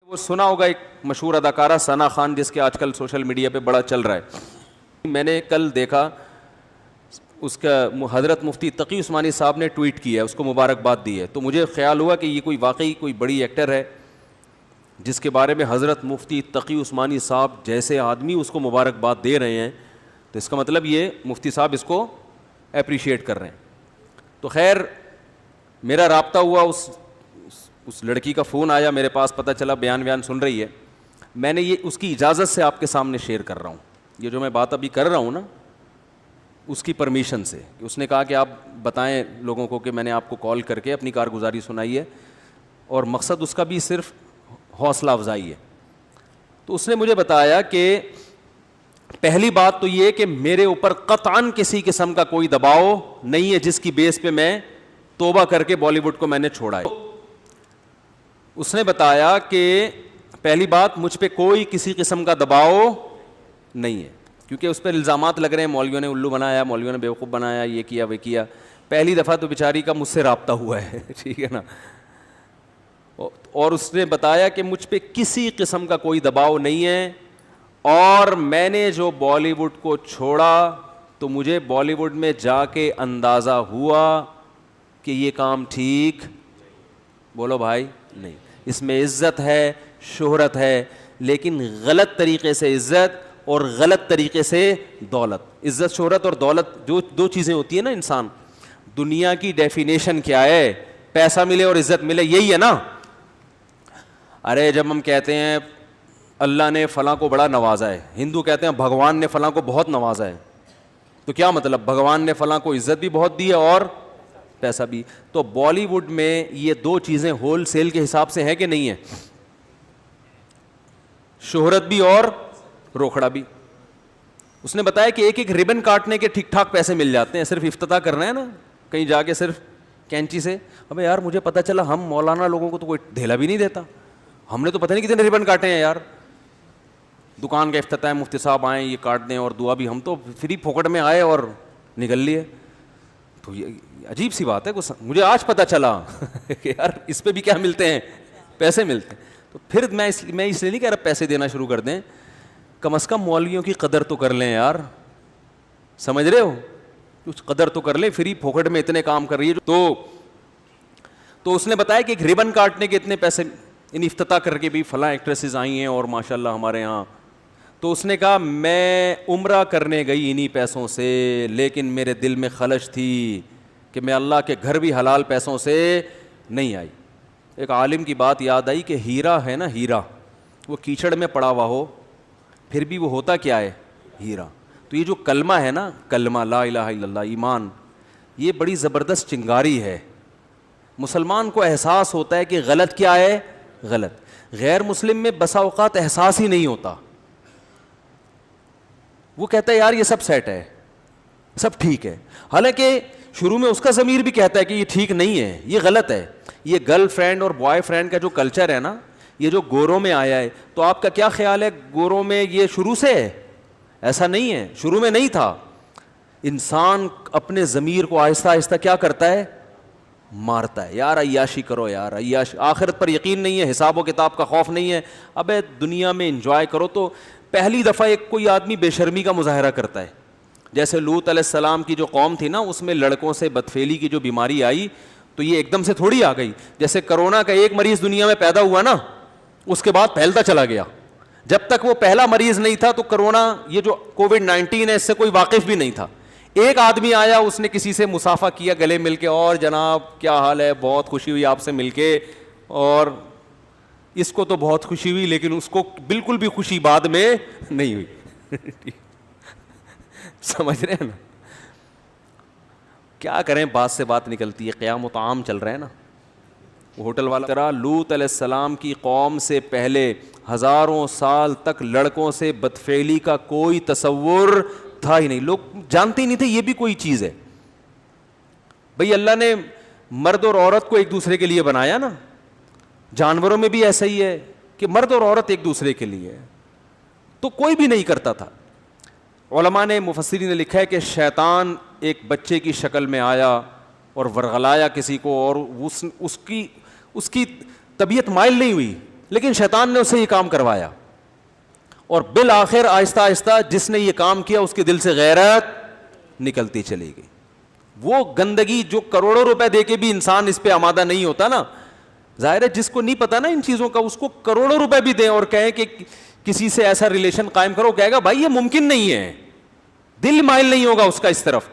وہ سنا ہوگا ایک مشہور اداکارہ ثنا خان، جس کے آج کل سوشل میڈیا پہ بڑا چل رہا ہے. میں نے کل دیکھا اس کا حضرت مفتی تقی عثمانی صاحب نے ٹویٹ کیا ہے، اس کو مبارکباد دی ہے. تو مجھے خیال ہوا کہ یہ کوئی واقعی کوئی بڑی ایکٹر ہے جس کے بارے میں حضرت مفتی تقی عثمانی صاحب جیسے آدمی اس کو مبارکباد دے رہے ہیں، تو اس کا مطلب یہ مفتی صاحب اس کو اپریشیٹ کر رہے ہیں. تو خیر میرا رابطہ ہوا، اس لڑکی کا فون آیا میرے پاس، پتہ چلا بیان سن رہی ہے. میں نے یہ اس کی اجازت سے آپ کے سامنے شیئر کر رہا ہوں. یہ جو میں بات ابھی کر رہا ہوں نا، اس کی پرمیشن سے. اس نے کہا کہ آپ بتائیں لوگوں کو کہ میں نے آپ کو کال کر کے اپنی کارگزاری سنائی ہے، اور مقصد اس کا بھی صرف حوصلہ افزائی ہے. تو اس نے مجھے بتایا کہ پہلی بات تو یہ کہ میرے اوپر قطعاً کسی قسم کا کوئی دباؤ نہیں ہے جس کی بیس پہ میں توبہ کر کے بالی ووڈ کو میں نے چھوڑا ہے. اس نے بتایا کہ پہلی بات مجھ پہ کوئی کسی قسم کا دباؤ نہیں ہے، کیونکہ اس پہ الزامات لگ رہے ہیں مولویوں نے الو بنایا، مولویوں نے بیوقوف بنایا، یہ کیا وہ کیا. پہلی دفعہ تو بیچاری کا مجھ سے رابطہ ہوا ہے ٹھیک ہے نا. اور اس نے بتایا کہ مجھ پہ کسی قسم کا کوئی دباؤ نہیں ہے، اور میں نے جو بالی ووڈ کو چھوڑا تو مجھے بالی ووڈ میں جا کے اندازہ ہوا کہ یہ کام ٹھیک، بولو بھائی، نہیں. اس میں عزت ہے، شہرت ہے، لیکن غلط طریقے سے عزت اور غلط طریقے سے دولت. عزت، شہرت اور دولت جو دو چیزیں ہوتی ہیں نا انسان، دنیا کی ڈیفینیشن کیا ہے؟ پیسہ ملے اور عزت ملے، یہی ہے نا. ارے جب ہم کہتے ہیں اللہ نے فلاں کو بڑا نوازا ہے، ہندو کہتے ہیں بھگوان نے فلاں کو بہت نوازا ہے، تو کیا مطلب؟ بھگوان نے فلاں کو عزت بھی بہت دی ہے اور پیسہ بھی. تو بالی ووڈ میں یہ دو چیزیں ہول سیل کے حساب سے ہیں کہ نہیں ہے؟ شہرت بھی اور روکھڑا بھی. اس نے بتایا کہ ایک ایک ربن کاٹنے کے ٹھیک ٹھاک پیسے مل جاتے ہیں، صرف افتتاح کرنا ہے نا کہیں جا کے صرف کینچی سے. ابے یار مجھے پتا چلا ہم مولانا لوگوں کو تو کوئی دھیلا بھی نہیں دیتا، ہم نے تو پتہ نہیں کتنے ربن کاٹے ہیں یار. دکان کا افتتاح ہے، مفتی صاحب آئیں یہ کاٹ دیں اور دعا بھی، ہم تو فری پھوکٹ میں آئے اور نکل لیے. تو یہ عجیب سی بات ہے، مجھے آج پتہ چلا کہ یار اس پہ بھی کیا ملتے ہیں؟ پیسے ملتے ہیں. تو پھر میں اس لیے نہیں کہہ رہا پیسے دینا شروع کر دیں، کم از کم مولویوں کی قدر تو کر لیں یار، سمجھ رہے ہو؟ کچھ قدر تو کر لیں، فری پھوکٹ میں اتنے کام کر رہی ہے. تو اس نے بتایا کہ ایک ربن کاٹنے کے اتنے پیسے، ان افتتاح کر کے بھی فلاں ایکٹریسز آئی ہیں اور ماشاءاللہ ہمارے ہاں. تو اس نے کہا میں عمرہ کرنے گئی انہی پیسوں سے، لیکن میرے دل میں خلش تھی کہ میں اللہ کے گھر بھی حلال پیسوں سے نہیں آئی. ایک عالم کی بات یاد آئی کہ ہیرا ہے نا، ہیرا وہ کیچڑ میں پڑا ہوا ہو پھر بھی وہ ہوتا کیا ہے؟ ہیرا. تو یہ جو کلمہ ہے نا، کلمہ لا الہ الا اللہ، ایمان، یہ بڑی زبردست چنگاری ہے. مسلمان کو احساس ہوتا ہے کہ غلط کیا ہے، غلط. غیر مسلم میں بسا اوقات احساس ہی نہیں ہوتا، وہ کہتا ہے یار یہ سب سیٹ ہے، سب ٹھیک ہے، حالانکہ شروع میں اس کا ضمیر بھی کہتا ہے کہ یہ ٹھیک نہیں ہے، یہ غلط ہے. یہ گرل فرینڈ اور بوائے فرینڈ کا جو کلچر ہے نا، یہ جو گوروں میں آیا ہے، تو آپ کا کیا خیال ہے گوروں میں یہ شروع سے ہے؟ ایسا نہیں ہے، شروع میں نہیں تھا. انسان اپنے ضمیر کو آہستہ آہستہ کیا کرتا ہے؟ مارتا ہے. یار عیاشی کرو، یار عیاش، آخرت پر یقین نہیں ہے، حساب و کتاب کا خوف نہیں ہے، ابے دنیا میں انجوائے کرو. تو پہلی دفعہ ایک کوئی آدمی بے شرمی کا مظاہرہ کرتا ہے. جیسے لوط علیہ السلام کی جو قوم تھی نا، اس میں لڑکوں سے بدفعلی کی جو بیماری آئی، تو یہ ایک دم سے تھوڑی آ گئی. جیسے کرونا کا ایک مریض دنیا میں پیدا ہوا نا، اس کے بعد پھیلتا چلا گیا. جب تک وہ پہلا مریض نہیں تھا تو کرونا، یہ جو کووڈ-19 ہے، اس سے کوئی واقف بھی نہیں تھا. ایک آدمی آیا، اس نے کسی سے مصافحہ کیا گلے مل کے، اور جناب کیا حال ہے، بہت خوشی ہوئی آپ سے مل کے، اور اس کو تو بہت خوشی ہوئی، لیکن اس کو بالکل بھی خوشی بعد میں نہیں ہوئی. سمجھ رہے ہیں نا؟ کیا کریں، بات سے بات نکلتی ہے، قیام و طعام چل رہا ہے نا. ہوٹل والا طرح لوط علیہ السلام کی قوم سے پہلے ہزاروں سال تک لڑکوں سے بدفعلی کا کوئی تصور تھا ہی نہیں. لوگ جانتے ہی نہیں تھے یہ بھی کوئی چیز ہے. بھئی اللہ نے مرد اور عورت کو ایک دوسرے کے لیے بنایا نا، جانوروں میں بھی ایسا ہی ہے کہ مرد اور عورت ایک دوسرے کے لیے ہے، تو کوئی بھی نہیں کرتا تھا. علماء نے، مفسرین نے لکھا ہے کہ شیطان ایک بچے کی شکل میں آیا اور ورغلایا کسی کو، اور اس کی طبیعت مائل نہیں ہوئی، لیکن شیطان نے اسے یہ کام کروایا, اور بالآخر آہستہ آہستہ جس نے یہ کام کیا اس کے دل سے غیرت نکلتی چلی گئی. وہ گندگی جو کروڑوں روپے دے کے بھی انسان اس پہ آمادہ نہیں ہوتا نا, ظاہر ہے جس کو نہیں پتا نا ان چیزوں کا, اس کو کروڑوں روپے بھی دیں اور کہیں کہ کسی سے ایسا ریلیشن قائم کرو, کہے گا بھائی یہ ممکن نہیں ہے, دل مائل نہیں ہوگا اس کا اس طرف.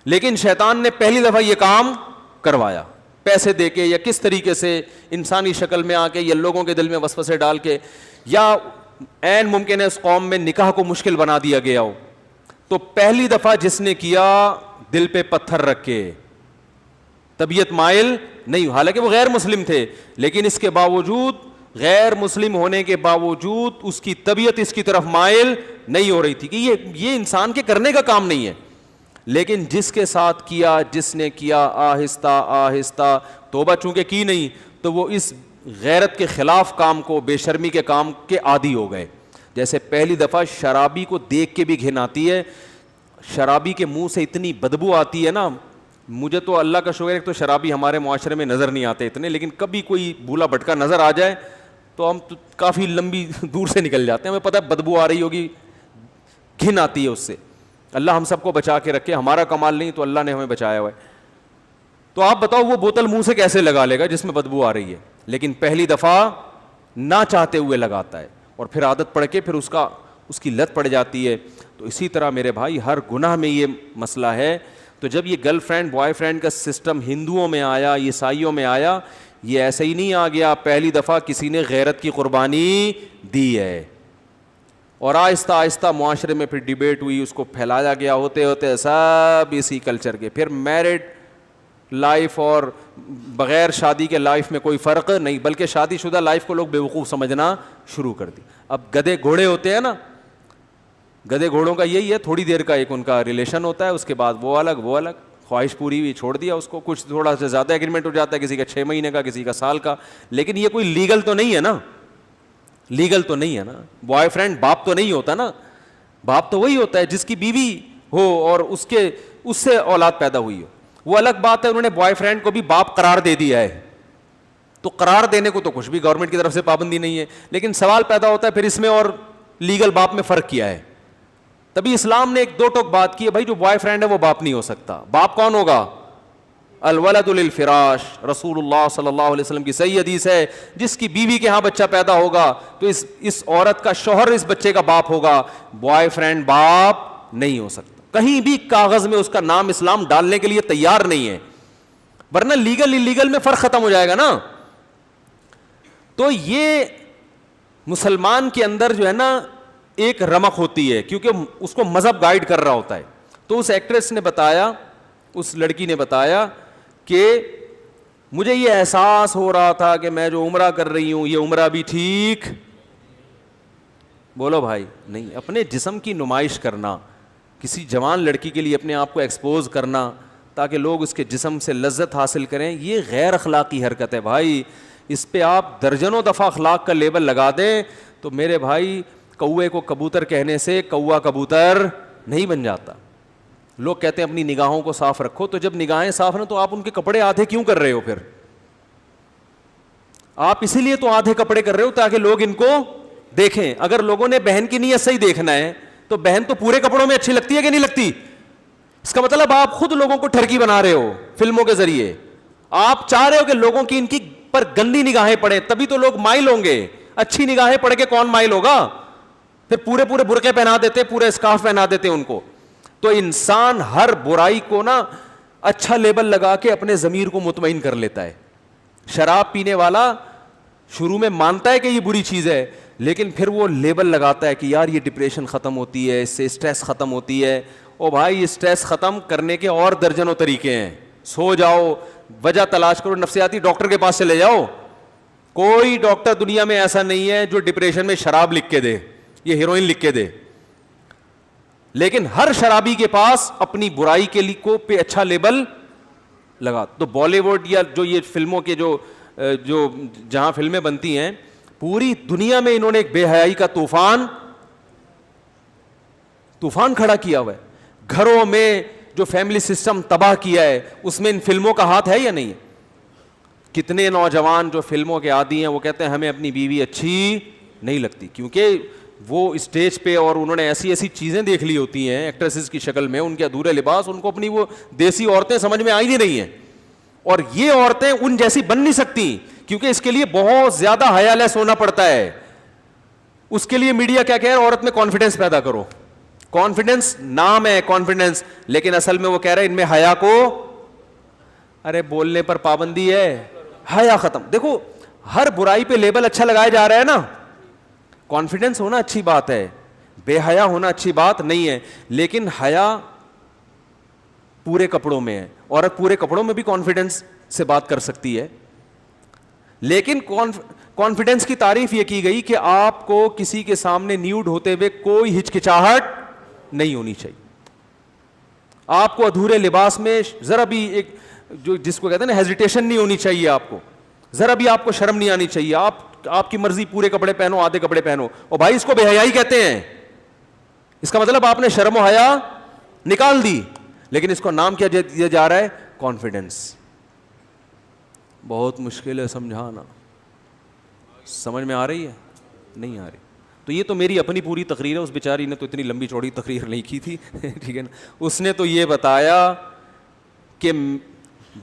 لیکن شیطان نے پہلی دفعہ یہ کام کروایا, پیسے دے کے یا کس طریقے سے انسانی شکل میں آ کے یا لوگوں کے دل میں وسوسے ڈال کے, یا عین ممکن ہے اس قوم میں نکاح کو مشکل بنا دیا گیا ہو. تو پہلی دفعہ جس نے کیا دل پہ پتھر رکھ کے, طبیعت مائل نہیں, حالانکہ وہ غیر مسلم تھے, لیکن اس کے باوجود, غیر مسلم ہونے کے باوجود اس کی طبیعت اس کی طرف مائل نہیں ہو رہی تھی کہ یہ انسان کے کرنے کا کام نہیں ہے. لیکن جس کے ساتھ کیا, جس نے کیا, آہستہ آہستہ توبہ چونکہ کی نہیں تو وہ اس غیرت کے خلاف کام کو, بے شرمی کے کام کے عادی ہو گئے. جیسے پہلی دفعہ شرابی کو دیکھ کے بھی گھن آتی ہے, شرابی کے منہ سے اتنی بدبو آتی ہے نا. مجھے تو اللہ کا شکر ہے تو شرابی ہمارے معاشرے میں نظر نہیں آتے اتنے, لیکن کبھی کوئی بھولا بھٹکا نظر آ جائے تو ہم تو کافی لمبی دور سے نکل جاتے ہیں, ہمیں پتہ ہے بدبو آ رہی ہوگی, گھن آتی ہے اس سے. اللہ ہم سب کو بچا کے رکھے, ہمارا کمال نہیں تو اللہ نے ہمیں بچایا ہوا ہے. تو آپ بتاؤ وہ بوتل منہ سے کیسے لگا لے گا جس میں بدبو آ رہی ہے, لیکن پہلی دفعہ نہ چاہتے ہوئے لگاتا ہے اور پھر عادت پڑ کے پھر اس کی لت پڑ جاتی ہے. تو اسی طرح میرے بھائی ہر گناہ میں یہ مسئلہ ہے. تو جب یہ گرل فرینڈ بوائے فرینڈ کا سسٹم ہندوؤں میں آیا, عیسائیوں میں آیا, یہ ایسے ہی نہیں آ گیا. پہلی دفعہ کسی نے غیرت کی قربانی دی ہے اور آہستہ آہستہ معاشرے میں پھر ڈیبیٹ ہوئی, اس کو پھیلایا گیا, ہوتے ہوتے سب اسی کلچر کے. پھر میرڈ لائف اور بغیر شادی کے لائف میں کوئی فرق نہیں, بلکہ شادی شدہ لائف کو لوگ بیوقوف سمجھنا شروع کر دی. اب گدھے گھوڑے ہوتے ہیں نا, گدھے گھوڑوں کا یہی ہے, تھوڑی دیر کا ایک ان کا ریلیشن ہوتا ہے, اس کے بعد وہ الگ, خواہش پوری ہوئی چھوڑ دیا اس کو. کچھ تھوڑا سا زیادہ ایگریمنٹ ہو جاتا ہے, کسی کا 6 مہینے کا, کسی کا سال کا, لیکن یہ کوئی لیگل تو نہیں ہے نا, لیگل تو نہیں ہے نا. بوائے فرینڈ باپ تو نہیں ہوتا نا, باپ تو وہی ہوتا ہے جس کی بیوی ہو اور اس سے اولاد پیدا ہوئی ہو. وہ الگ بات ہے, انہوں نے بوائے فرینڈ کو بھی باپ قرار دے دیا ہے, تو قرار دینے کو تو کچھ بھی گورنمنٹ کی طرف سے پابندی نہیں ہے. لیکن سوال پیدا ہوتا ہے پھر اس میں اور لیگل باپ میں فرق کیا ہے. تبھی اسلام نے ایک دو ٹوک بات کی ہے, بھائی جو بوائے فرینڈ ہے وہ باپ نہیں ہو سکتا. باپ کون ہوگا؟ الولد للفراش. رسول اللہ صلی اللہ علیہ وسلم کی صحیح حدیث ہے, جس کی بیوی کے ہاں بچہ پیدا ہوگا تو اس عورت کا شوہر اس بچے کا باپ ہوگا. بوائے فرینڈ باپ نہیں ہو سکتا. کہیں بھی کاغذ میں اس کا نام اسلام ڈالنے کے لیے تیار نہیں ہے, ورنہ لیگل انلیگل میں فرق ختم ہو جائے گا نا. تو یہ مسلمان کے اندر جو ہے نا ایک رمق ہوتی ہے, کیونکہ اس کو مذہب گائیڈ کر رہا ہوتا ہے. تو اس ایکٹریس نے بتایا, اس لڑکی نے بتایا کہ مجھے یہ احساس ہو رہا تھا کہ میں جو عمرہ کر رہی ہوں یہ عمرہ بھی ٹھیک, بولو بھائی نہیں. اپنے جسم کی نمائش کرنا, کسی جوان لڑکی کے لیے اپنے آپ کو ایکسپوز کرنا تاکہ لوگ اس کے جسم سے لذت حاصل کریں, یہ غیر اخلاقی حرکت ہے بھائی. اس پہ آپ درجنوں دفعہ اخلاق کا لیبل لگا دیں تو میرے بھائی کوے کو کبوتر کہنے سے کوا کبوتر نہیں بن جاتا. لوگ کہتے ہیں اپنی نگاہوں کو صاف رکھو, تو جب نگاہیں صاف ہیں تو آپ ان کے کپڑے آدھے کیوں کر رہے ہو؟ پھر آپ اسی لیے تو آدھے کپڑے کر رہے ہو تاکہ لوگ ان کو دیکھیں. اگر لوگوں نے بہن کی نیت سے ہی دیکھنا ہے تو بہن تو پورے کپڑوں میں اچھی لگتی ہے کہ نہیں لگتی؟ اس کا مطلب آپ خود لوگوں کو ٹھرکی بنا رہے ہو فلموں کے ذریعے. آپ چاہ رہے ہو کہ لوگوں کی ان کی پر گندی نگاہیں پڑے, تبھی تو لوگ مائل ہوں گے. اچھی نگاہیں پڑھ کے کون مائل ہوگا؟ پھر پورے برقعے پہنا دیتے, پورے اسکارف پہنا دیتے ان کو. تو انسان ہر برائی کو نا اچھا لیبل لگا کے اپنے ضمیر کو مطمئن کر لیتا ہے. شراب پینے والا شروع میں مانتا ہے کہ یہ بری چیز ہے, لیکن پھر وہ لیبل لگاتا ہے کہ یار یہ ڈپریشن ختم ہوتی ہے, اس سے اسٹریس ختم ہوتی ہے. او بھائی اسٹریس ختم کرنے کے اور درجنوں طریقے ہیں. سو جاؤ, وجہ تلاش کرو, نفسیاتی ڈاکٹر کے پاس چلے جاؤ. کوئی ڈاکٹر دنیا میں ایسا نہیں ہے جو ڈپریشن میں شراب لکھ کے دے, یہ ہیروئن لکھ کے دے. لیکن ہر شرابی کے پاس اپنی برائی کے لیے کو پہ اچھا لیبل لگا. تو بالی ووڈ یا جو یہ فلموں کے جو جہاں فلمیں بنتی ہیں, پوری دنیا میں انہوں نے ایک بے حیائی کا طوفان کھڑا کیا ہوا ہے. گھروں میں جو فیملی سسٹم تباہ کیا ہے اس میں ان فلموں کا ہاتھ ہے یا نہیں؟ کتنے نوجوان جو فلموں کے عادی ہیں وہ کہتے ہیں ہمیں اپنی بیوی اچھی نہیں لگتی، کیونکہ وہ اسٹیج پہ اور انہوں نے ایسی ایسی چیزیں دیکھ لی ہوتی ہیں ایکٹریسز کی شکل میں، ان کے ادھورے لباس، ان کو اپنی وہ دیسی عورتیں سمجھ میں آئی نہیں رہی ہیں. اور یہ عورتیں ان جیسی بن نہیں سکتی کیونکہ اس کے لیے بہت زیادہ حیا لیس ہونا پڑتا ہے. اس کے لیے میڈیا کیا کہہ رہا ہے؟ عورت میں کانفیڈنس پیدا کرو. کانفیڈنس نام ہے کانفیڈنس، لیکن اصل میں وہ کہہ رہے ہیں ان میں حیا کو، ارے بولنے پر پابندی ہے، حیا ختم. دیکھو ہر برائی پہ لیبل اچھا لگایا جا رہا ہے نا. کانفیڈنس ہونا اچھی بات ہے، بے حیا ہونا اچھی بات نہیں ہے، لیکن حیا پورے کپڑوں میں ہے. عورت پورے کپڑوں میں بھی کانفیڈنس سے بات کر سکتی ہے، لیکن کانفیڈنس کی تعریف یہ کی گئی کہ آپ کو کسی کے سامنے نیوڈ ہوتے ہوئے کوئی ہچکچاہٹ نہیں ہونی چاہیے. آپ کو ادھورے لباس میں ذرا بھی ایک جو جس کو کہتے ہیں نا ہیزیٹیشن نہیں ہونی چاہیے، آپ کو ذرا بھی آپ کو شرم نہیں آنی چاہیے. آپ کی مرضی پورے کپڑے پہنو، آدھے کپڑے پہنو. اور بھائی اس کو بے حیائی کہتے ہیں. اس کا مطلب آپ نے شرم و حیا نکال دی، لیکن اس کو نام کیا دیا جا رہا ہے؟ کانفیڈنس. بہت مشکل ہے سمجھانا. سمجھ میں آ رہی ہے؟ نہیں آ رہی. تو یہ تو میری اپنی پوری تقریر ہے، اس بیچاری نے تو اتنی لمبی چوڑی تقریر نہیں کی تھی ٹھیک ہے نا. اس نے تو یہ بتایا کہ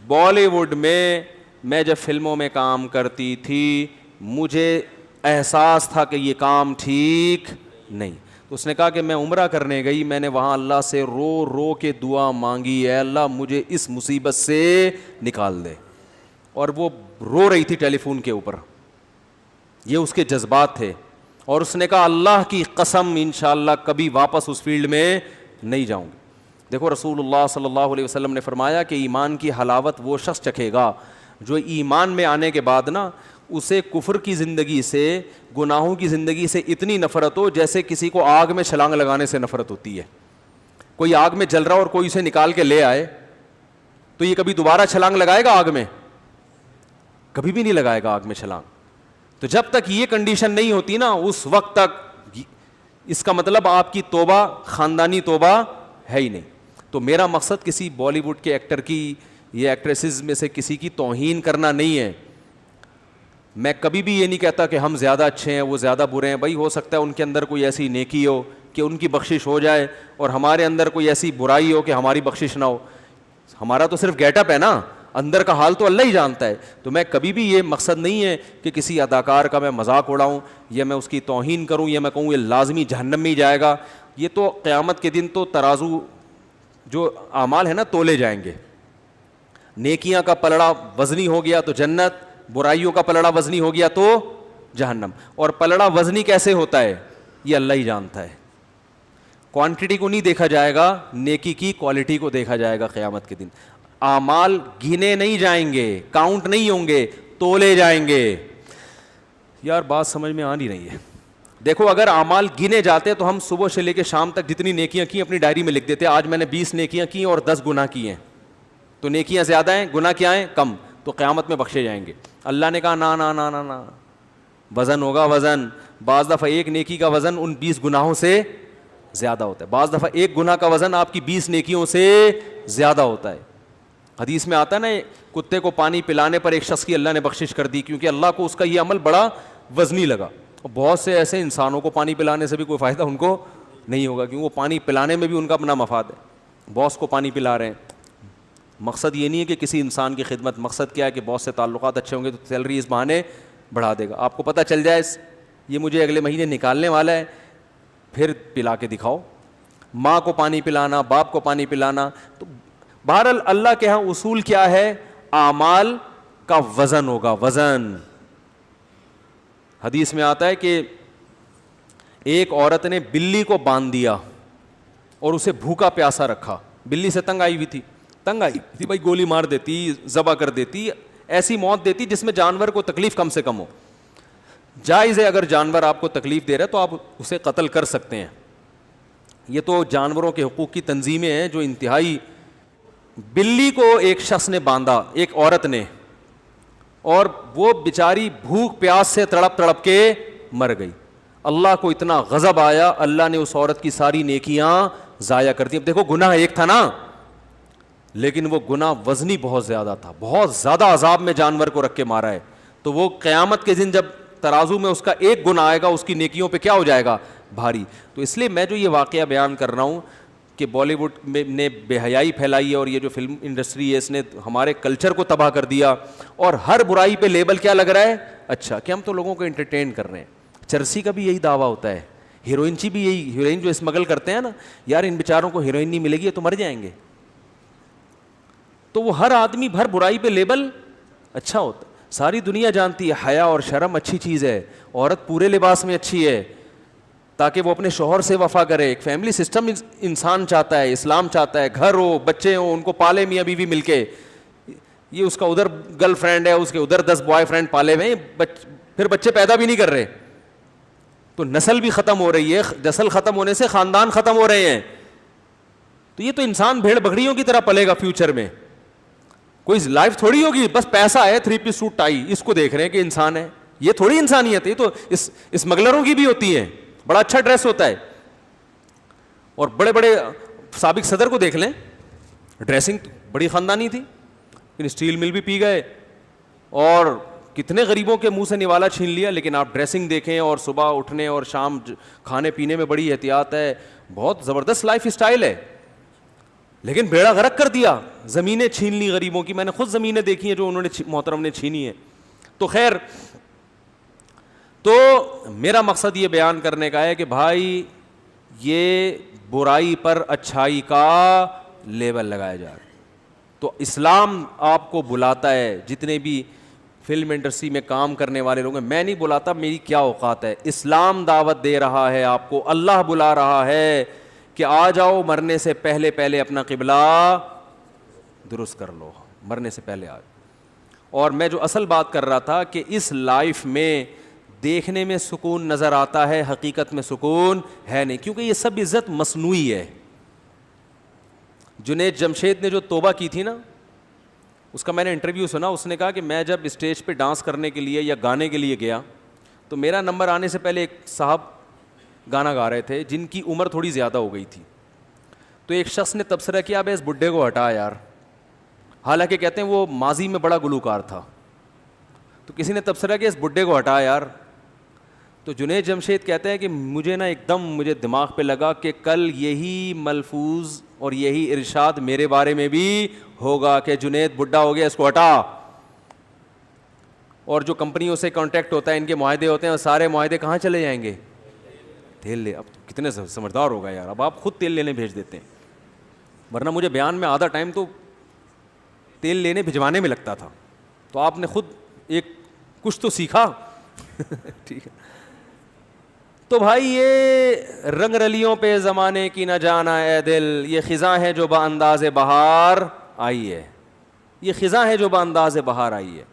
بالی ووڈ میں جب فلموں میں کام کرتی تھی مجھے احساس تھا کہ یہ کام ٹھیک نہیں. تو اس نے کہا کہ میں عمرہ کرنے گئی، میں نے وہاں اللہ سے رو رو کے دعا مانگی، اے اللہ مجھے اس مصیبت سے نکال دے. اور وہ رو رہی تھی ٹیلی فون کے اوپر، یہ اس کے جذبات تھے. اور اس نے کہا اللہ کی قسم انشاءاللہ کبھی واپس اس فیلڈ میں نہیں جاؤں گی. دیکھو رسول اللہ صلی اللہ علیہ وسلم نے فرمایا کہ ایمان کی حلاوت وہ شخص چکھے گا جو ایمان میں آنے کے بعد نا اسے کفر کی زندگی سے، گناہوں کی زندگی سے اتنی نفرت ہو جیسے کسی کو آگ میں چھلانگ لگانے سے نفرت ہوتی ہے. کوئی آگ میں جل رہا اور کوئی اسے نکال کے لے آئے تو یہ کبھی دوبارہ چھلانگ لگائے گا آگ میں؟ کبھی بھی نہیں لگائے گا آگ میں چھلانگ. تو جب تک یہ کنڈیشن نہیں ہوتی نا اس وقت تک اس کا مطلب آپ کی توبہ خاندانی توبہ ہے ہی نہیں. تو میرا مقصد کسی بالی ووڈ کے ایکٹر کی یا ایکٹریسز میں سے کسی کی توہین کرنا نہیں ہے. میں کبھی بھی یہ نہیں کہتا کہ ہم زیادہ اچھے ہیں وہ زیادہ برے ہیں. بھائی ہو سکتا ہے ان کے اندر کوئی ایسی نیکی ہو کہ ان کی بخشش ہو جائے اور ہمارے اندر کوئی ایسی برائی ہو کہ ہماری بخشش نہ ہو. ہمارا تو صرف گیٹ اپ ہے نا، اندر کا حال تو اللہ ہی جانتا ہے. تو میں کبھی بھی یہ مقصد نہیں ہے کہ کسی اداکار کا میں مذاق اڑاؤں یا میں اس کی توہین کروں یا میں کہوں یہ لازمی جہنم میں ہی جائے گا. یہ تو قیامت کے دن تو ترازو جو اعمال ہے نا تولے جائیں گے. نیکیاں کا پلڑا وزنی ہو گیا تو جنت، برائیوں کا پلڑا وزنی ہو گیا تو جہنم. اور پلڑا وزنی کیسے ہوتا ہے یہ اللہ ہی جانتا ہے. کوانٹٹی کو نہیں دیکھا جائے گا، نیکی کی کوالٹی کو دیکھا جائے گا قیامت کے دن. اعمال گنے نہیں جائیں گے، کاؤنٹ نہیں ہوں گے، تولے جائیں گے. یار بات سمجھ میں آ نہیں رہی ہے. دیکھو اگر اعمال گنے جاتے تو ہم صبح سے لے کے شام تک جتنی نیکیاں کی اپنی ڈائری میں لکھ دیتے. آج میں نے 20 نیکیاں کی اور 10 گناہ کیے ہیں. تو نیکیاں زیادہ ہیں، گناہ کیا ہیں؟ کم. تو قیامت میں بخشے جائیں گے. اللہ نے کہا نا نا نا نا نا، وزن ہوگا وزن. بعض دفعہ ایک نیکی کا وزن ان 20 گناہوں سے زیادہ ہوتا ہے. بعض دفعہ ایک گناہ کا وزن آپ کی 20 نیکیوں سے زیادہ ہوتا ہے. حدیث میں آتا ہے نا کتے کو پانی پلانے پر ایک شخص کی اللہ نے بخشش کر دی کیونکہ اللہ کو اس کا یہ عمل بڑا وزنی لگا. اور بہت سے ایسے انسانوں کو پانی پلانے سے بھی کوئی فائدہ ان کو نہیں ہوگا کیونکہ وہ پانی پلانے میں بھی ان کا اپنا مفاد ہے. باس کو پانی پلا رہے ہیں. مقصد یہ نہیں ہے کہ کسی انسان کی خدمت، مقصد کیا ہے کہ باس سے تعلقات اچھے ہوں گے تو سیلری اس بہانے بڑھا دے گا. آپ کو پتہ چل جائے یہ مجھے اگلے مہینے نکالنے والا ہے پھر پلا کے دکھاؤ. ماں کو پانی پلانا، باپ کو پانی پلانا. تو بہرحال اللہ کے ہاں اصول کیا ہے؟ اعمال کا وزن ہوگا، وزن. حدیث میں آتا ہے کہ ایک عورت نے بلی کو باندھ دیا اور اسے بھوکا پیاسا رکھا. بلی سے تنگ آئی ہوئی تھی بھائی، گولی مار دیتی، ذبح کر دیتی، ایسی موت دیتی جس میں جانور کو تکلیف کم سے کم ہو. جائز ہے اگر جانور آپ کو تکلیف دے رہا ہے تو آپ اسے قتل کر سکتے ہیں. یہ تو جانوروں کے حقوق کی تنظیمیں ہیں جو انتہائی. بلی کو ایک شخص نے باندھا، ایک عورت نے، اور وہ بیچاری بھوک پیاس سے تڑپ تڑپ کے مر گئی. اللہ کو اتنا غضب آیا، اللہ نے اس عورت کی ساری نیکیاں ضائع کر دی. اب دیکھو گناہ ایک تھا نا، لیکن وہ گناہ وزنی بہت زیادہ تھا, بہت زیادہ عذاب میں جانور کو رکھ کے مارا ہے. تو وہ قیامت کے دن جب ترازو میں اس کا ایک گناہ آئے گا, اس کی نیکیوں پہ کیا ہو جائے گا, بھاری. تو اس لیے میں جو یہ واقعہ بیان کر رہا ہوں کہ بالی ووڈ نے بے حیائی پھیلائی ہے, اور یہ جو فلم انڈسٹری ہے اس نے ہمارے کلچر کو تباہ کر دیا, اور ہر برائی پہ لیبل کیا لگ رہا ہے, اچھا, کہ ہم تو لوگوں کو انٹرٹین کر رہے ہیں. چرسی کا بھی یہی دعویٰ ہوتا ہے, ہیروئنچی بھی یہی, ہیروئن جو اسمگل کرتے ہیں نا, یار ان بیچاروں کو ہیروئن نہیں ملے گی تو مر جائیں گے. تو وہ ہر آدمی ہر برائی پہ لیبل اچھا ہوتا ہے. ساری دنیا جانتی ہے حیا اور شرم اچھی چیز ہے, عورت پورے لباس میں اچھی ہے تاکہ وہ اپنے شوہر سے وفا کرے. ایک فیملی سسٹم انسان چاہتا ہے, اسلام چاہتا ہے, گھر ہو, بچے ہوں, ان کو پالے میاں بیوی مل کے. یہ اس کا ادھر گرل فرینڈ ہے, اس کے ادھر 10 بوائے فرینڈ پالے ہوئے, پھر بچے پیدا بھی نہیں کر رہے, تو نسل بھی ختم ہو رہی ہے. نسل ختم ہونے سے خاندان ختم ہو رہے ہیں. تو یہ تو انسان بھیڑ بکریوں کی طرح پلے گا فیوچر میں. کوئی لائف تھوڑی ہوگی, بس پیسہ ہے, 3 پیس سوٹ ٹائی, اس کو دیکھ رہے ہیں کہ انسان ہے. یہ تھوڑی انسانیت ہے, یہ تو اسمگلروں کی بھی ہوتی ہے. بڑا اچھا ڈریس ہوتا ہے, اور بڑے بڑے سابق صدر کو دیکھ لیں, ڈریسنگ بڑی خاندانی تھی, لیکن اسٹیل مل بھی پی گئے, اور کتنے غریبوں کے منہ سے نوالا چھین لیا. لیکن آپ ڈریسنگ دیکھیں, اور صبح اٹھنے اور شام کھانے پینے میں بڑی احتیاط ہے, بہت زبردست لائف اسٹائل ہے. لیکن بیڑا غرق کر دیا, زمینیں چھین لی غریبوں کی. میں نے خود زمینیں دیکھی ہیں جو انہوں نے محترم نے چھینی ہیں. تو خیر, تو میرا مقصد یہ بیان کرنے کا ہے کہ بھائی یہ برائی پر اچھائی کا لیبل لگایا جا رہا ہے. تو اسلام آپ کو بلاتا ہے, جتنے بھی فلم انڈسٹری میں کام کرنے والے لوگ ہیں, میں نہیں بلاتا, میری کیا اوقات ہے. اسلام دعوت دے رہا ہے آپ کو, اللہ بلا رہا ہے کہ آ جاؤ, مرنے سے پہلے پہلے اپنا قبلہ درست کر لو, مرنے سے پہلے آ. اور میں جو اصل بات کر رہا تھا کہ اس لائف میں دیکھنے میں سکون نظر آتا ہے, حقیقت میں سکون ہے نہیں, کیونکہ یہ سب عزت مصنوعی ہے. جنید جمشید نے جو توبہ کی تھی نا, اس کا میں نے انٹرویو سنا. اس نے کہا کہ میں جب اسٹیج پہ ڈانس کرنے کے لیے یا گانے کے لیے گیا تو میرا نمبر آنے سے پہلے ایک صاحب گانا گا رہے تھے جن کی عمر تھوڑی زیادہ ہو گئی تھی. تو ایک شخص نے تبصرہ کیا, ابے اس بڈھے کو ہٹا یار, حالانکہ کہتے ہیں وہ ماضی میں بڑا گلوکار تھا. تو کسی نے تبصرہ کیا, اس بڈھے کو ہٹا یار. تو جنید جمشید کہتے ہیں کہ مجھے دماغ پہ لگا کہ کل یہی ملفوظ اور یہی ارشاد میرے بارے میں بھی ہوگا کہ جنید بڈھا ہو گیا, اس کو ہٹا. اور جو کمپنیوں سے کانٹیکٹ ہوتا ہے, ان کے معاہدے ہوتے ہیں, اور سارے معاہدے کہاں چلے جائیں گے, تیل لے. اب کتنے سمجھدار ہوگا یار, اب آپ خود تیل لینے بھیج دیتے ہیں, ورنہ مجھے بیان میں آدھا ٹائم تو تیل لینے بھجوانے میں لگتا تھا. تو آپ نے خود ایک کچھ تو سیکھا. ٹھیک ہے. تو بھائی یہ رنگ رلیوں پہ زمانے کی نہ جانا اے دل, یہ خزاں ہے جو با انداز بہار آئی ہے, یہ خزاں ہے جو با انداز بہار آئی ہے.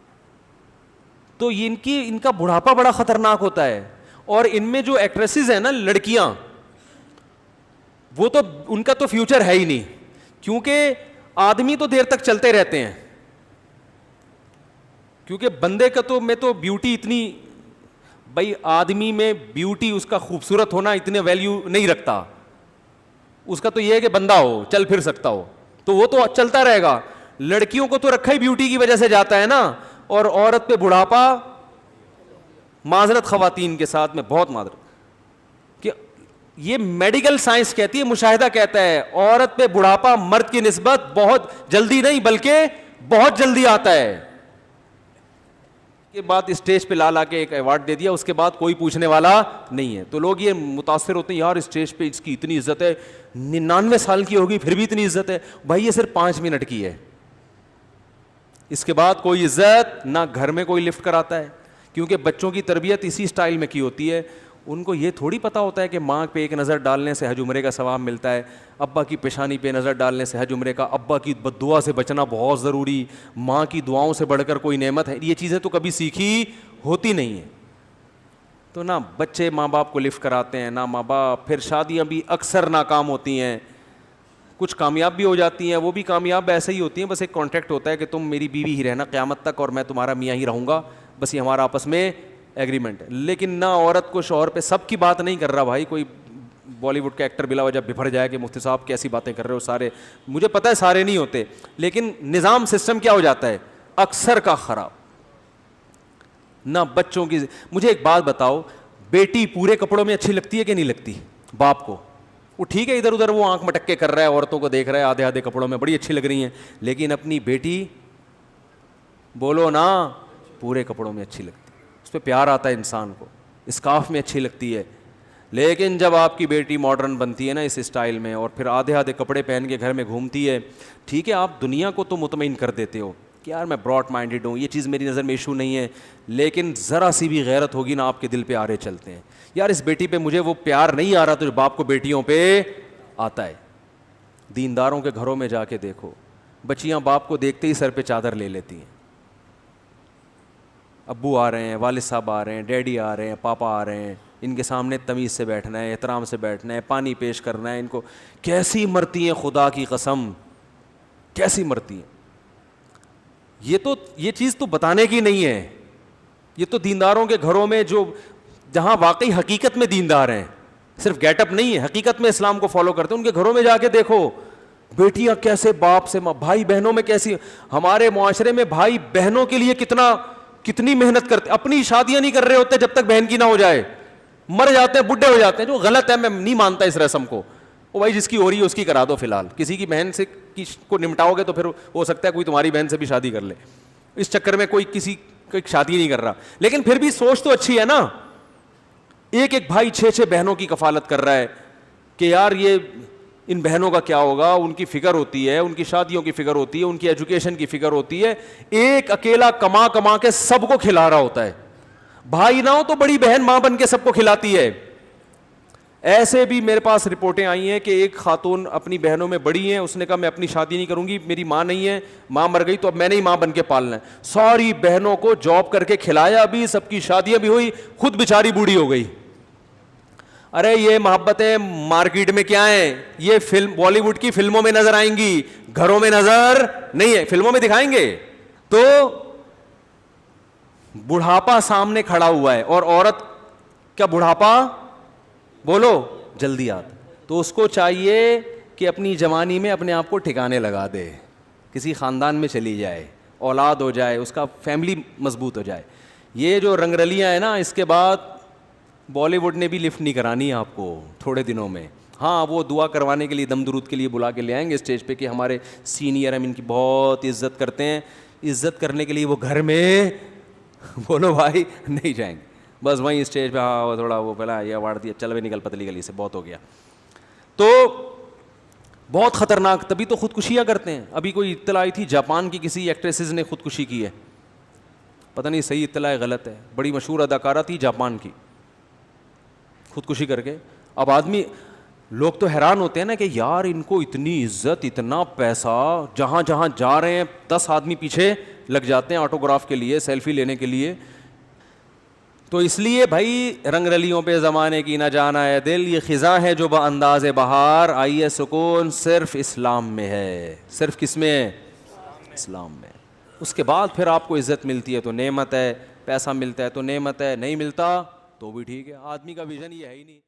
تو ان کا بڑھاپا بڑا خطرناک ہوتا ہے. اور ان میں جو ایکٹریسز ہیں نا, لڑکیاں, وہ تو ان کا تو فیوچر ہے ہی نہیں, کیونکہ آدمی تو دیر تک چلتے رہتے ہیں, کیونکہ بندے کا تو میں تو بیوٹی اتنی, بھائی آدمی میں بیوٹی, اس کا خوبصورت ہونا اتنے ویلیو نہیں رکھتا. اس کا تو یہ ہے کہ بندہ ہو, چل پھر سکتا ہو, تو وہ تو چلتا رہے گا. لڑکیوں کو تو رکھا ہی بیوٹی کی وجہ سے جاتا ہے نا. اور عورت پہ بڑھاپا, معذرت خواتین کے ساتھ میں بہت معذرت, کہ یہ میڈیکل سائنس کہتی ہے, مشاہدہ کہتا ہے, عورت پہ بڑھاپا مرد کی نسبت بہت جلدی نہیں بلکہ بہت جلدی آتا ہے. کے بعد اسٹیج پہ لا کے ایک ایوارڈ دے دیا, اس کے بعد کوئی پوچھنے والا نہیں ہے. تو لوگ یہ متاثر ہوتے ہیں, یار اسٹیج پہ اس کی اتنی عزت ہے, 99 سال کی ہوگی پھر بھی اتنی عزت ہے. بھائی یہ صرف 5 منٹ کی ہے, اس کے بعد کوئی عزت نہ. گھر میں کوئی لفٹ کراتا ہے, کیونکہ بچوں کی تربیت اسی سٹائل میں کی ہوتی ہے. ان کو یہ تھوڑی پتہ ہوتا ہے کہ ماں پہ ایک نظر ڈالنے سے حج عمرے کا ثواب ملتا ہے, ابا کی پیشانی پہ نظر ڈالنے سے حج عمرے کا, ابا کی بد دعا سے بچنا بہت ضروری, ماں کی دعاؤں سے بڑھ کر کوئی نعمت ہے. یہ چیزیں تو کبھی سیکھی ہوتی نہیں ہیں. تو نہ بچے ماں باپ کو لفٹ کراتے ہیں, نہ ماں باپ. پھر شادیاں بھی اکثر ناکام ہوتی ہیں, کچھ کامیاب بھی ہو جاتی ہیں, وہ بھی کامیاب ایسے ہی ہوتی ہیں, بس ایک کانٹریکٹ ہوتا ہے کہ تم میری بیوی ہی رہنا قیامت تک اور میں تمہارا میاں ہی رہوں گا, بس یہ ہمارا آپس میں ایگریمنٹ ہے. لیکن نہ عورت کو شوہر پہ, سب کی بات نہیں کر رہا بھائی, کوئی بالی ووڈ کا ایکٹر بلا وجہ بفر جائے کہ مفتی صاحب کیسی باتیں کر رہے ہو سارے, مجھے پتہ ہے سارے نہیں ہوتے, لیکن نظام سسٹم کیا ہو جاتا ہے اکثر کا خراب. نہ بچوں کی, مجھے ایک بات بتاؤ, بیٹی پورے کپڑوں میں اچھی لگتی ہے کہ نہیں لگتی باپ کو؟ وہ ٹھیک ہے ادھر ادھر وہ آنکھ مٹک کے کر رہا ہے, عورتوں کو دیکھ رہا ہے آدھے آدھے کپڑوں میں, بڑی اچھی لگ رہی ہیں, لیکن اپنی بیٹی بولو نا پورے کپڑوں میں اچھی لگتی ہے, اس پہ پیار آتا ہے انسان کو, اسکارف میں اچھی لگتی ہے. لیکن جب آپ کی بیٹی ماڈرن بنتی ہے نا اس اسٹائل میں, اور پھر آدھے آدھے کپڑے پہن کے گھر میں گھومتی ہے, ٹھیک ہے آپ دنیا کو تو مطمئن کر دیتے ہو کہ یار میں براڈ مائنڈیڈ ہوں, یہ چیز میری نظر میں ایشو نہیں ہے, لیکن ذرا سی بھی غیرت ہوگی نا آپ کے دل پہ آرے چلتے ہیں, یار اس بیٹی پہ مجھے وہ پیار نہیں آ رہا تو جو باپ کو بیٹیوں پہ آتا ہے. دینداروں کے گھروں میں جا کے دیکھو, بچیاں باپ کو دیکھتے ہی سر پہ چادر لے لیتی ہیں, ابو آ رہے ہیں, والد صاحب آ رہے ہیں, ڈیڈی آ رہے ہیں, پاپا آ رہے ہیں, ان کے سامنے تمیز سے بیٹھنا ہے, احترام سے بیٹھنا ہے, پانی پیش کرنا ہے, ان کو کیسی مرتی ہیں خدا کی قسم, کیسی مرتی ہیں. یہ چیز تو بتانے کی نہیں ہے, یہ تو دینداروں کے گھروں میں جو جہاں واقعی حقیقت میں دیندار ہیں, صرف گیٹ اپ نہیں ہے, حقیقت میں اسلام کو فالو کرتے ہیں, ان کے گھروں میں جا کے دیکھو بیٹیاں کیسے باپ سے, بھائی بہنوں میں کیسی, ہمارے معاشرے میں بھائی بہنوں کے لیے کتنی محنت کرتے, اپنی شادیاں نہیں کر رہے ہوتے جب تک بہن کی نہ ہو جائے, مر جاتے ہیں, بڈھے ہو جاتے ہیں, جو غلط ہے, میں نہیں مانتا اس رسم کو. وہ بھائی جس کی ہو رہی ہے اس کی کرا دو فی الحال, کسی کی بہن سے کو نمٹاؤ گے تو پھر ہو سکتا ہے کوئی تمہاری بہن سے بھی شادی کر لے, اس چکر میں کوئی کسی کی شادی نہیں کر رہا. لیکن پھر بھی سوچ تو اچھی ہے نا, ایک ایک بھائی 6 بہنوں کی کفالت کر رہا ہے کہ یار یہ ان بہنوں کا کیا ہوگا, ان کی فکر ہوتی ہے, ان کی شادیوں کی فکر ہوتی ہے, ان کی ایجوکیشن کی فکر ہوتی ہے. ایک اکیلا کما کے سب کو کھلا رہا ہوتا ہے, بھائی نہ ہو تو بڑی بہن ماں بن کے سب کو کھلاتی ہے. ایسے بھی میرے پاس رپورٹیں آئی ہیں کہ ایک خاتون اپنی بہنوں میں بڑی ہیں, اس نے کہا میں اپنی شادی نہیں کروں گی, میری ماں نہیں ہے, ماں مر گئی تو اب میں نے ہی ماں بن کے پالنا ہے. ساری بہنوں کو جاب کر کے کھلایا بھی, سب کی شادیاں بھی ہوئی, خود بیچاری بوڑھی ہو گئی. ارے یہ محبتیں مارکیٹ میں کیا ہیں, یہ فلم بالی ووڈ کی فلموں میں نظر آئیں گی, گھروں میں نظر نہیں ہے. فلموں میں دکھائیں گے تو بڑھاپا سامنے کھڑا ہوا ہے, اور عورت کیا بڑھاپا بولو جلدی آتا, تو اس کو چاہیے کہ اپنی جوانی میں اپنے آپ کو ٹھکانے لگا دے, کسی خاندان میں چلی جائے, اولاد ہو جائے, اس کا فیملی مضبوط ہو جائے. یہ جو رنگ رلیاں ہیں نا, اس کے بعد بالی ووڈ نے بھی لفٹ نہیں کرانی آپ کو تھوڑے دنوں میں. ہاں وہ دعا کروانے کے لیے, دم درود کے لیے بلا کے لے آئیں گے اسٹیج پہ کہ ہمارے سینئر ہم ان کی بہت عزت کرتے ہیں. عزت کرنے کے لیے وہ گھر میں بولو بھائی نہیں جائیں گے, بس وہیں اسٹیج پہ ہاں تھوڑا وہ پہلا یہ اوارڈ دیا, چل بھی نکل پتلی گلی سے, بہت ہو گیا. تو بہت خطرناک, تبھی تو خودکشیاں کرتے ہیں. ابھی کوئی اطلاع آئی تھی جاپان کی کسی ایکٹریسز نے خودکشی کی ہے, پتہ نہیں صحیح اطلاع ہے غلط ہے, بڑی مشہور اداکارہ تھی جاپان کی, خودکشی کر کے. اب آدمی لوگ تو حیران ہوتے ہیں نا کہ یار ان کو اتنی عزت, اتنا پیسہ, جہاں جہاں جا رہے ہیں 10 آدمی پیچھے لگ جاتے ہیں آٹوگراف کے لیے, سیلفی لینے کے لیے. تو اس لیے بھائی رنگ رلیوں پہ زمانے کی نہ جانا ہے دل, یہ خزاں ہے جو بانداز بہار, آئیے سکون صرف اسلام میں ہے. صرف کس میں ہے؟ اسلام میں. اس کے بعد پھر آپ کو عزت ملتی ہے تو نعمت ہے, پیسہ ملتا ہے تو نعمت ہے, نہیں ملتا تو بھی ٹھیک ہے. آدمی کا ویژن یہ ہے ہی نہیں.